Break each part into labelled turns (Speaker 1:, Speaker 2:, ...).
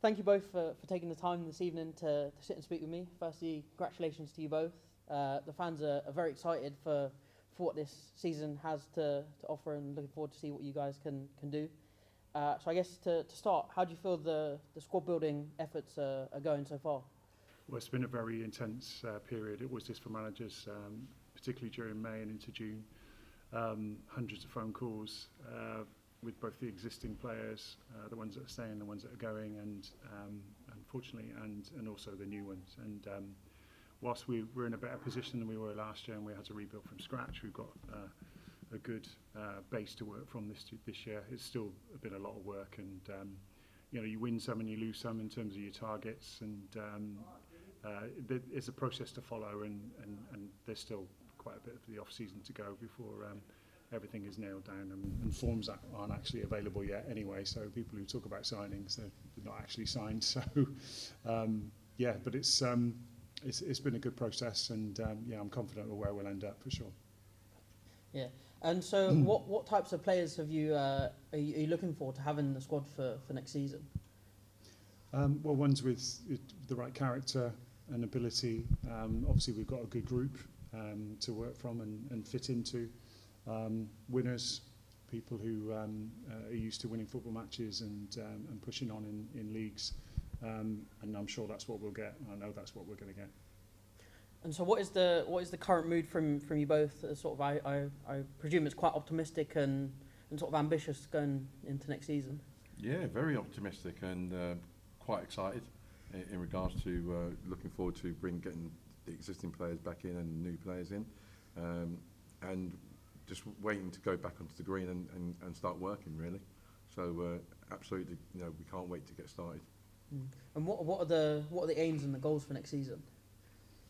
Speaker 1: Thank you both for taking the time this evening to sit and speak with me. Firstly, congratulations to you both. The fans are very excited for what this season has to offer, and looking forward to see what you guys can do. So I guess to start, how do you feel the squad building efforts are going so far?
Speaker 2: Well, it's been a very intense period. It was this for managers, particularly during May and into June. Hundreds of phone calls with both the existing players, the ones that are staying, the ones that are going, and unfortunately, and also the new ones. And whilst we're in a better position than we were last year, and we had to rebuild from scratch, we've got a good base to work from this year. It's still been a lot of work, and you win some and you lose some in terms of your targets, and it's a process to follow, and there's still quite a bit of the off season to go before everything is nailed down, and forms aren't actually available yet anyway. So people who talk about signings, they're not actually signed. So but it's been a good process, and I'm confident of where we'll end up for sure.
Speaker 1: Yeah. And so, what types of players are you looking for to have in the squad for next season?
Speaker 2: Well, ones with the right character and ability. Obviously, we've got a good group to work from and fit into. Winners, people who are used to winning football matches and pushing on in leagues. And I'm sure that's what we'll get. I know that's what we're going to get.
Speaker 1: And so, what is the current mood from you both? Sort of, I presume it's quite optimistic and sort of ambitious going into next season.
Speaker 3: Yeah, very optimistic and quite excited in regards to looking forward to getting the existing players back in and new players in, and just waiting to go back onto the green and start working really. So absolutely, we can't wait to get started.
Speaker 1: And what are the aims and the goals for next season?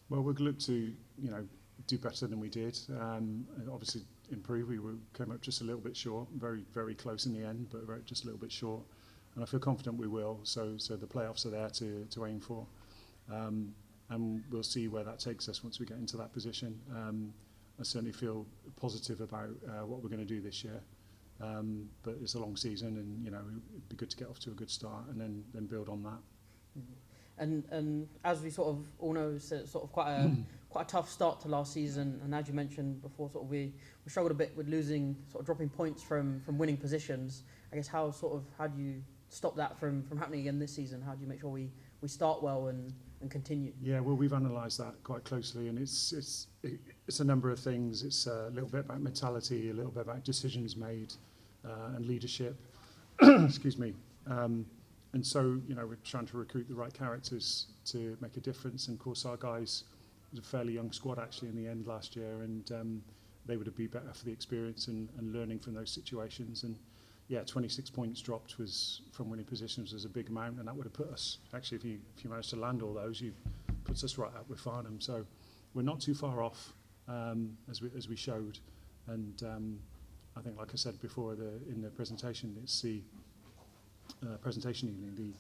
Speaker 2: Well, we'll look to do better than we did. And obviously improve. We came up just a little bit short, very very close in the end, but just a little bit short. And I feel confident we will. So the playoffs are there to aim for, and we'll see where that takes us once we get into that position. I certainly feel positive about what we're going to do this year. But it's a long season, and it'd be good to get off to a good start and then build on that.
Speaker 1: And as we sort of all know, it's sort of quite a tough start to last season. And as you mentioned before, sort of we struggled a bit with losing, sort of dropping points from winning positions. I guess how do you stop that from happening again this season? How do you make sure we start well and continue?
Speaker 2: Yeah, well, we've analysed that quite closely, and it's a number of things. It's a little bit about mentality, a little bit about decisions made, and leadership. Excuse me. And so, we're trying to recruit the right characters to make a difference. And of course, our guys, it was a fairly young squad actually in the end last year, and they would have been better for the experience and learning from those situations. And 26 points dropped from winning positions was a big amount, and that would have put us, actually, if you manage to land all those, you puts us right up with Farnham. So we're not too far off, as we showed. And I think, like I said before, in the presentation, it's the presentation evening,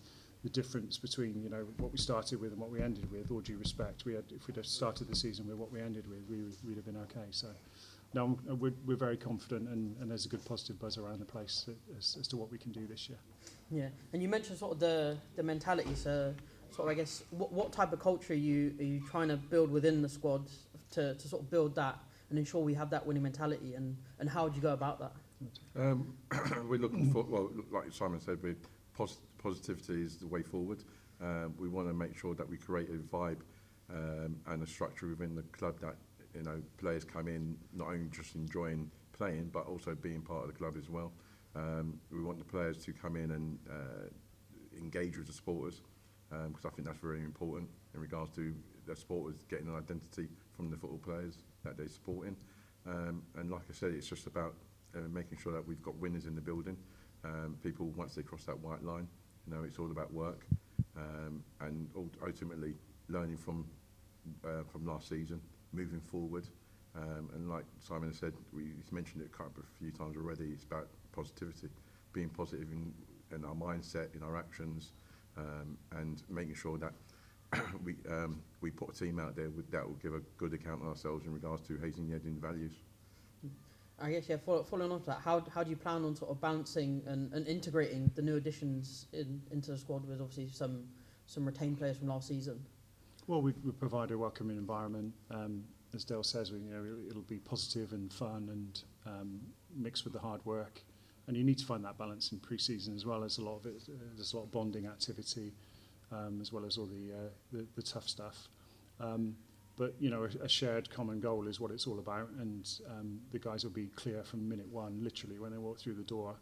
Speaker 2: the difference between what we started with and what we ended with. All due respect, if we'd have started the season with what we ended with, we'd have been okay. So no, we're very confident, and there's a good positive buzz around the place as to what we can do this year.
Speaker 1: Yeah, and you mentioned sort of the mentality. So sort of, I guess, what type of culture are you trying to build within the squad to sort of build that and ensure we have that winning mentality, and how would you go about that?
Speaker 3: We're looking for, well, like Simon said, positivity is the way forward. We want to make sure that we create a vibe and a structure within the club that players come in not only just enjoying playing but also being part of the club as well. We want the players to come in and engage with the supporters, because I think that's very important in regards to the supporters getting an identity from the football players that they're supporting. And like I said, it's just about making sure that we've got winners in the building. People, once they cross that white line, it's all about work, and ultimately learning from last season, moving forward. And like Simon has said, he's mentioned it a few times already, it's about positivity, being positive in our mindset, in our actions, and making sure that we put a team out there that will give a good account of ourselves in regards to Hazing Yedin values.
Speaker 1: I guess, yeah, following on to that, how do you plan on sort of balancing and integrating the new additions into the squad with obviously some retained players from last season?
Speaker 2: Well, we provide a welcoming environment. As Dale says, it'll be positive and fun and mixed with the hard work. And you need to find that balance in pre-season as well. As a lot of it, there's a lot of bonding activity, as well as all the tough stuff. But a shared common goal is what it's all about, and the guys will be clear from minute one, literally when they walk through the door,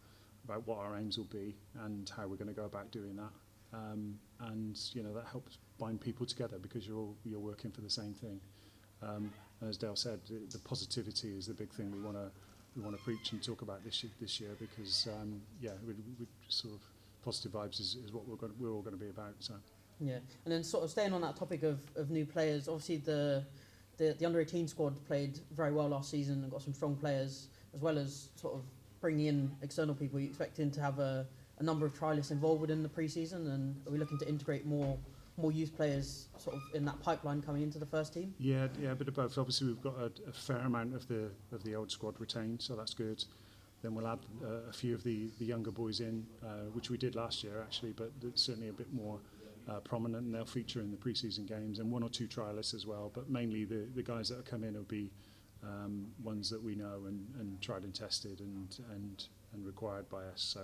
Speaker 2: about what our aims will be and how we're going to go about doing that. And that helps bind people together because you're working for the same thing. And as Dale said, the positivity is the big thing we want to preach and talk about this year because we sort of positive vibes is what we're all going to be about. So.
Speaker 1: Yeah, and then sort of staying on that topic of new players, obviously the under-18 squad played very well last season and got some strong players, as well as sort of bringing in external people. Are you expecting to have a number of trialists involved within the pre-season, and are we looking to integrate more youth players sort of in that pipeline coming into the first team?
Speaker 2: Yeah, a bit of both. Obviously, we've got a fair amount of the old squad retained, so that's good. Then we'll add a few of the younger boys in, which we did last year actually, but it's certainly a bit more prominent, and they'll feature in the pre-season games, and one or two trialists as well. But mainly the guys that will come in will be ones that we know and tried and tested and required by us. So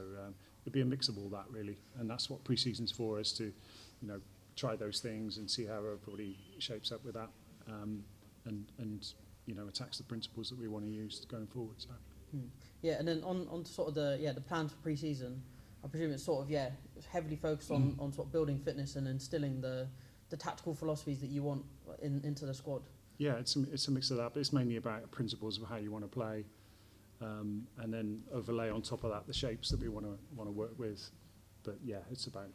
Speaker 2: it'll be a mix of all that really, and that's what pre-season's for, is to try those things and see how everybody shapes up with that, and attacks the principles that we want to use going forward. So.
Speaker 1: Yeah, and then on to sort of the plans for pre-season. I presume it's sort of heavily focused on sort of building fitness and instilling the tactical philosophies that you want into the squad. Yeah,
Speaker 2: it's a mix of that, but it's mainly about principles of how you want to play, and then overlay on top of that the shapes that we want to work with. But yeah, it's about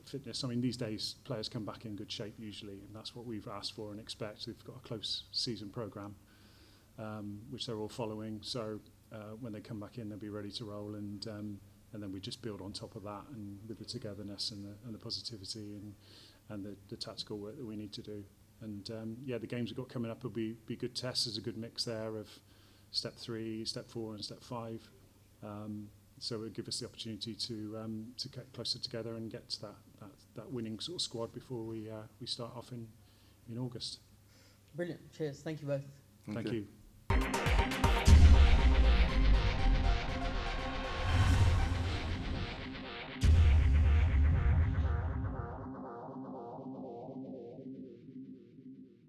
Speaker 2: fitness. I mean, these days players come back in good shape usually, and that's what we've asked for and expect. We've got a close season programme, which they're all following. So when they come back in, they'll be ready to roll, and then we just build on top of that, and with the togetherness and the positivity and the tactical work that we need to do. And the games we've got coming up will be good tests. There's a good mix there of step 3, step 4 and step 5. So it'll give us the opportunity to get closer together and get to that winning sort of squad before we start off in August.
Speaker 1: Brilliant. Cheers. Thank you both.
Speaker 2: Thank you.